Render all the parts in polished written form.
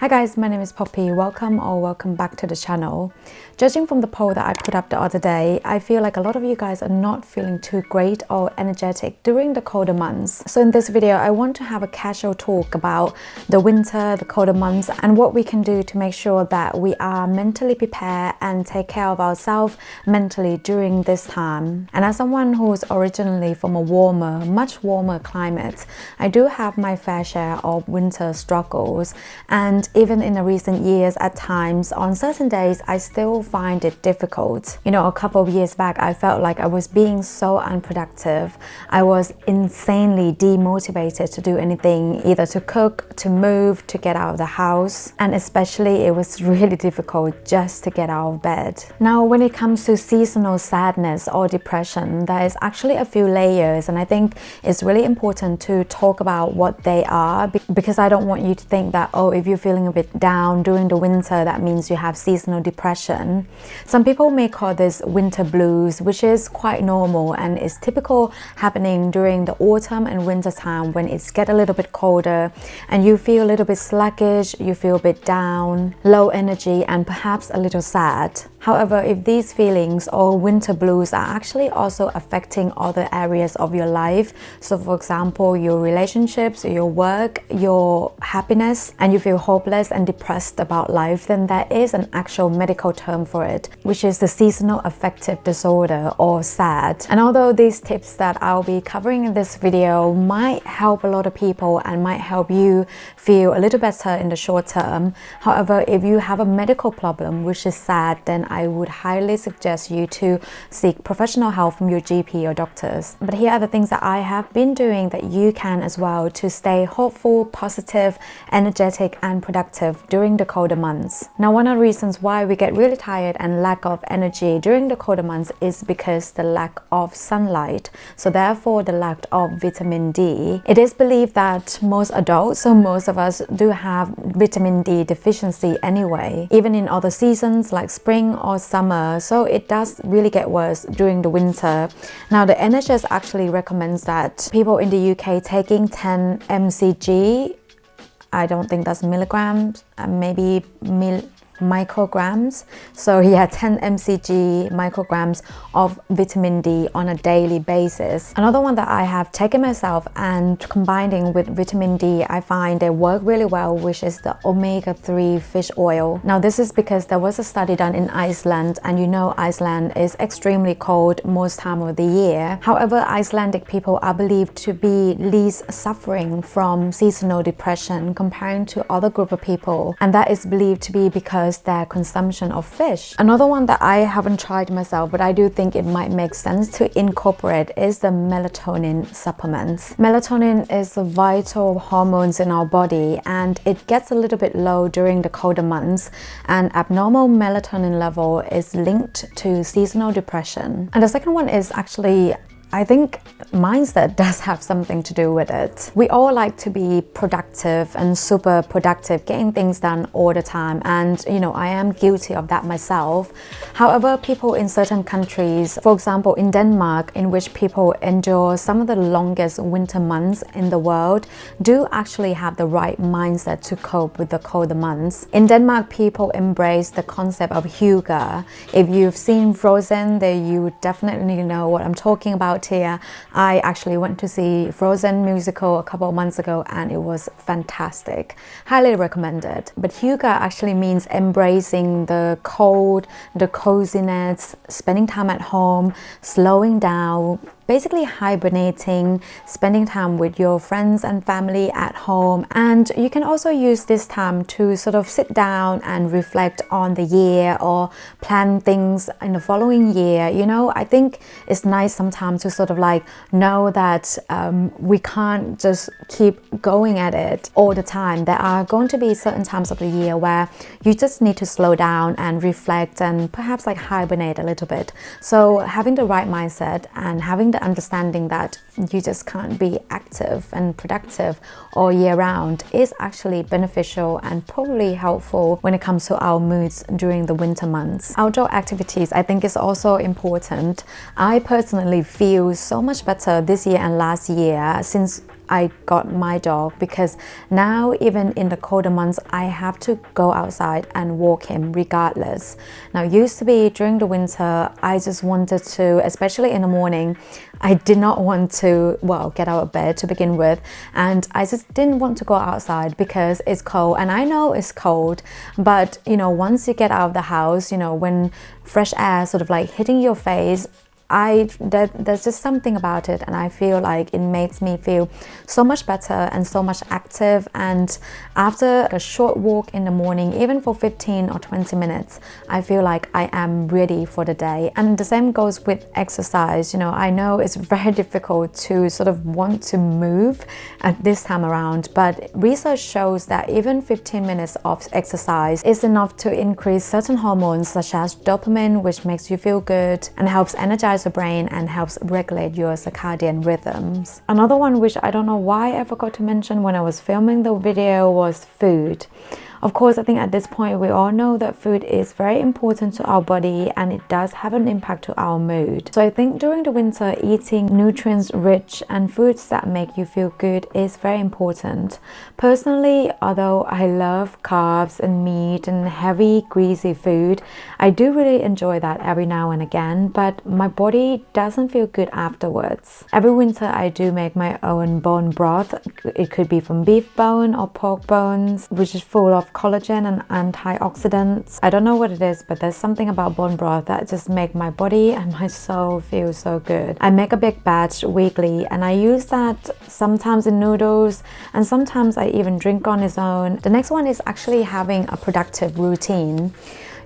Hi guys, my name is Poppy. Welcome back to the channel. Judging from the poll that I put up the other day, I feel like a lot of you guys are not feeling too great or energetic during the colder months. So in this video, I want to have a casual talk about the winter, the colder months, and what we can do to make sure that we are mentally prepared and take care of ourselves mentally during this time. And as someone who's originally from a much warmer climate, I do have my fair share of winter struggles, and even in the recent years, at times, on certain days, I still find it difficult. You know, a couple of years back, I felt like I was being so unproductive. I was insanely demotivated to do anything, either to cook, to move, to get out of the house. And especially, it was really difficult just to get out of bed. Now, when it comes to seasonal sadness or depression, there is actually a few layers, and I think it's really important to talk about what they are, because I don't want you to think that, oh, if you're feeling a bit down during the winter, that means you have seasonal depression. Some people may call this winter blues, which is quite normal and is typical happening during the autumn and winter time when it's get a little bit colder and you feel a little bit sluggish, you feel a bit down, low energy, and perhaps a little sad. However, if these feelings or winter blues are actually also affecting other areas of your life, so for example, your relationships, your work, your happiness, and you feel hopeless and depressed about life, then there is an actual medical term for it, which is the seasonal affective disorder, or SAD. And although these tips that I'll be covering in this video might help a lot of people and might help you feel a little better in the short term, however, if you have a medical problem which is SAD, then I would highly suggest you to seek professional help from your GP or doctors. But here are the things that I have been doing that you can as well to stay hopeful, positive, energetic, and productive during the colder months. Now, one of the reasons why we get really tired and lack of energy during the colder months is because the lack of sunlight, so therefore the lack of vitamin D. It is believed that most adults, so most of us, do have vitamin D deficiency anyway, even in other seasons like spring or summer, so it does really get worse during the winter. Now, the NHS actually recommends that people in the UK taking 10 mcg, I don't think that's milligrams, maybe micrograms. So yeah, 10 mcg micrograms of vitamin D on a daily basis. Another one that I have taken myself and combining with vitamin D, I find they work really well, which is the omega-3 fish oil. Now, this is because there was a study done in Iceland, and you know Iceland is extremely cold most time of the year. However, Icelandic people are believed to be least suffering from seasonal depression comparing to other group of people, and that is believed to be because their consumption of fish. Another one that I haven't tried myself, but I do think it might make sense to incorporate, is the melatonin supplements. Melatonin is a vital hormones in our body, and it gets a little bit low during the colder months, and abnormal melatonin level is linked to seasonal depression. And the second one is actually, I think mindset does have something to do with it. We all like to be productive and super productive, getting things done all the time, and you know, I am guilty of that myself. However, people in certain countries, for example in Denmark, in which people endure some of the longest winter months in the world, do actually have the right mindset to cope with the colder months. In Denmark, people embrace the concept of hygge. If you've seen Frozen, then you definitely know what I'm talking about here. I actually went to see Frozen musical a couple of months ago, and it was fantastic. Highly recommended. But hygge actually means embracing the cold, the coziness, spending time at home, slowing down, basically hibernating, spending time with your friends and family at home. And you can also use this time to sort of sit down and reflect on the year or plan things in the following year. You know, I think it's nice sometimes to sort of like know that we can't just keep going at it all the time. There are going to be certain times of the year where you just need to slow down and reflect and perhaps like hibernate a little bit. So having the right mindset and having the understanding that you just can't be active and productive all year round is actually beneficial and probably helpful when it comes to our moods during the winter months. Outdoor activities, I think, is also important. I personally feel so much better this year and last year since I got my dog, because now even in the colder months I have to go outside and walk him regardless. Now used to be during the winter I just wanted to, especially in the morning, I did not want to, well, get out of bed to begin with, and I just didn't want to go outside because it's cold. And I know it's cold, but you know, once you get out of the house, you know, when fresh air sort of like hitting your face, there's just something about it, and I feel like it makes me feel so much better and so much active. And after a short walk in the morning, even for 15 or 20 minutes, I feel like I am ready for the day. And the same goes with exercise. You know, I know it's very difficult to sort of want to move at this time around, but research shows that even 15 minutes of exercise is enough to increase certain hormones such as dopamine, which makes you feel good and helps energize the brain and helps regulate your circadian rhythms. Another one which I don't know why I forgot to mention when I was filming the video was food. Of course, I think at this point we all know that food is very important to our body and it does have an impact to our mood. So I think during the winter, eating nutrients rich and foods that make you feel good is very important. Personally, although I love carbs and meat and heavy greasy food, I do really enjoy that every now and again, but my body doesn't feel good afterwards. Every winter I do make my own bone broth. It could be from beef bone or pork bones, which is full of collagen and antioxidants. I don't know what it is, but there's something about bone broth that just make my body and my soul feel so good. I make a big batch weekly and I use that sometimes in noodles and sometimes I even drink on its own. The next one is actually having a productive routine.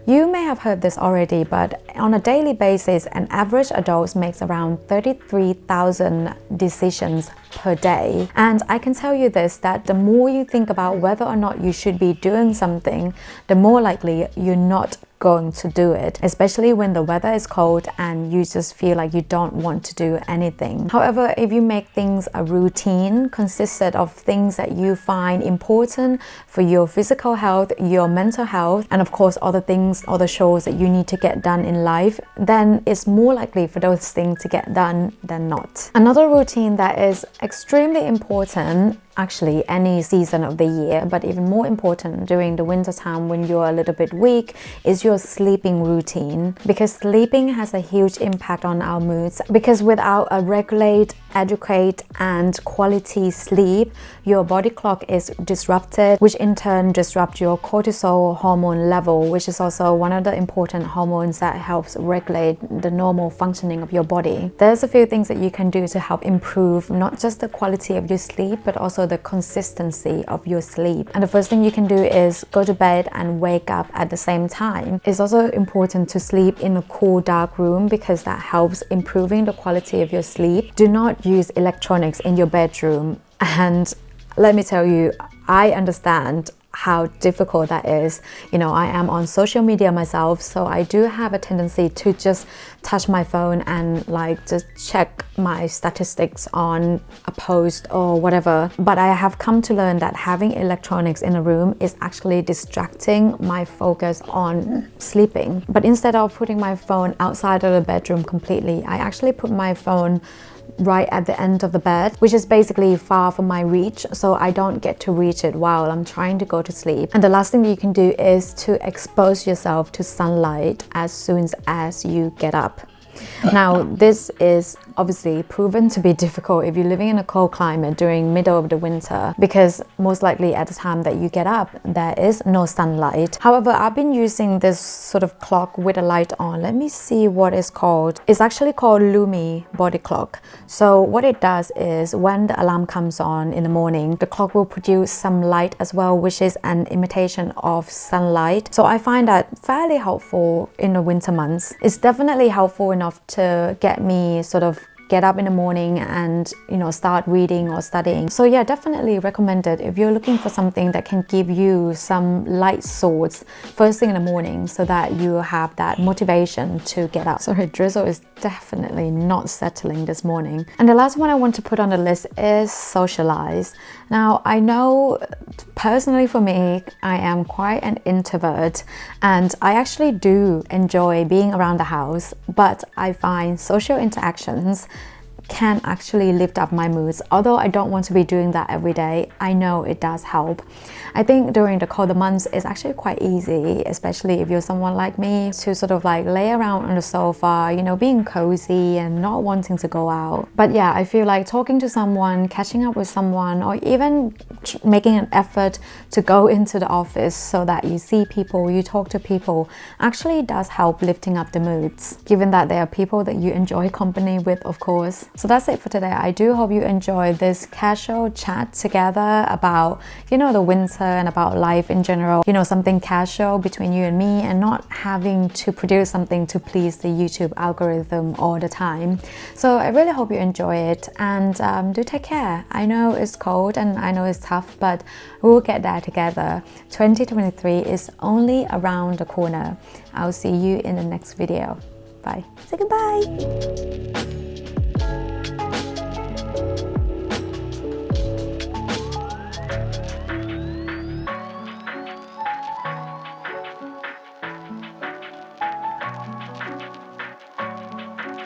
You may have heard this already, but on a daily basis, an average adult makes around 33,000 decisions per day. And I can tell you this, that the more you think about whether or not you should be doing something, the more likely you're not going to do it, especially when the weather is cold and you just feel like you don't want to do anything. However, if you make things a routine consisted of things that you find important for your physical health, your mental health, and of course other things, other chores that you need to get done in life, then it's more likely for those things to get done than not. Another routine that is extremely important, actually any season of the year, but even more important during the winter time when you're a little bit weak, is your sleeping routine, because sleeping has a huge impact on our moods. Because without a regulate, adequate and quality sleep, your body clock is disrupted, which in turn disrupts your cortisol hormone level, which is also one of the important hormones that helps regulate the normal functioning of your body. There's a few things that you can do to help improve not just the quality of your sleep, but also the consistency of your sleep. And the first thing you can do is go to bed and wake up at the same time. It's also important to sleep in a cool, dark room because that helps improving the quality of your sleep. Do not use electronics in your bedroom. And let me tell you, I understand how difficult that is. You know, I am on social media myself, so I do have a tendency to just touch my phone and like just check my statistics on a post or whatever. But I have come to learn that having electronics in a room is actually distracting my focus on sleeping. But instead of putting my phone outside of the bedroom completely, I actually put my phone right at the end of the bed, which is basically far from my reach, so I don't get to reach it while I'm trying to go to sleep. And the last thing that you can do is to expose yourself to sunlight as soon as you get up. Now, this is obviously proven to be difficult if you're living in a cold climate during middle of the winter, because most likely at the time that you get up, there is no sunlight. However, I've been using this sort of clock with a light on. Let me see what it's called. It's actually called Lumi body clock. So what it does is when the alarm comes on in the morning, the clock will produce some light as well, which is an imitation of sunlight. So I find that fairly helpful in the winter months. It's definitely helpful enough to get me sort of get up in the morning and, you know, start reading or studying. So yeah, definitely recommend it if you're looking for something that can give you some light source first thing in the morning so that you have that motivation to get up. Sorry, drizzle is definitely not settling this morning. And the last one I want to put on the list is socialize. Now, I know personally for me, I am quite an introvert and I actually do enjoy being around the house, but I find social interactions can actually lift up my moods. Although I don't want to be doing that every day, I know it does help. I think during the colder months it's actually quite easy, especially if you're someone like me, to sort of like lay around on the sofa, you know, being cozy and not wanting to go out. But yeah, I feel like talking to someone, catching up with someone, or even making an effort to go into the office so that you see people, you talk to people, actually does help lifting up the moods, given that there are people that you enjoy company with, of course. So that's it for today. I do hope you enjoyed this casual chat together about, you know, the winter and about life in general, you know, something casual between you and me, and not having to produce something to please the YouTube algorithm all the time. So I really hope you enjoy it, and do take care. I know it's cold and I know it's tough, but we'll get there together. 2023 is only around the corner. I'll see you in the next video. Bye. Say goodbye.